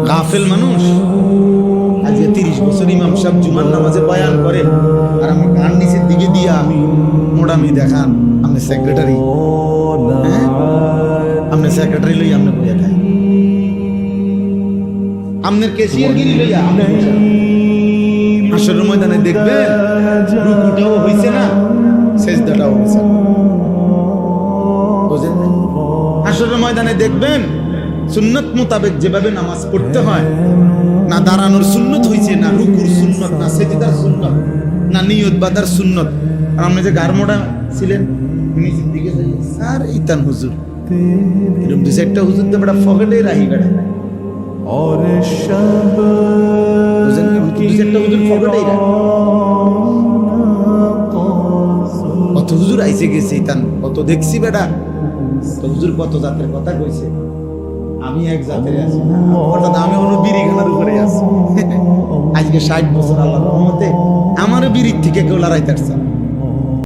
গাফেল মানুষ। আজকে 30 বছর ইমাম সাহেব জুমার নামাজে বয়ান করেন আর আমার গান নিচের দিকে দিয়া মোড়ামি দেখান। আপনি সেক্রেটারি, হ্যাঁ আপনি সেক্রেটারি লই আপনি বইয়া থাকেন, আপনার কেসিয়ার গিরি লইয়া আপনি হাসরের ময়দানে দেখবেন রুকুটাও হইছে না, সেজদাটাও হইছে না। বুঝেন? হাসরের ময়দানে দেখবেন সুন্নত মোতাবেক যেভাবে নামাজ পড়তে হয়, না দাঁড়ানোর সুন্নত হইছে, না রুকুর সুন্নত, না সেজদার সুন্নত, না নিয়ত বাঁধার সুন্নত। আর আপনি যে গারমোটা ছিলেন নিচের দিকে স্যার ইতান হুজুর, এরকম দু চারটা হুজুর তো বেটা ফকেটে রাহি বেড়া। বুঝেন? দু চারটা হুজুর ফকেটেই রাখে। কত হুজুর আইসে গেছে ইতান, কত দেখছি বেটা, তো হুজুর কত জাতের কথা কইছে, আমি এক জাতের আছি, অর্থাৎ আমি অন্য বিড়িখানার উপরে আছি। আজকে 60 বছর আল্লাহর রহমতে আমার বিড়ির থেকে কেউ লড়াই থাকছে।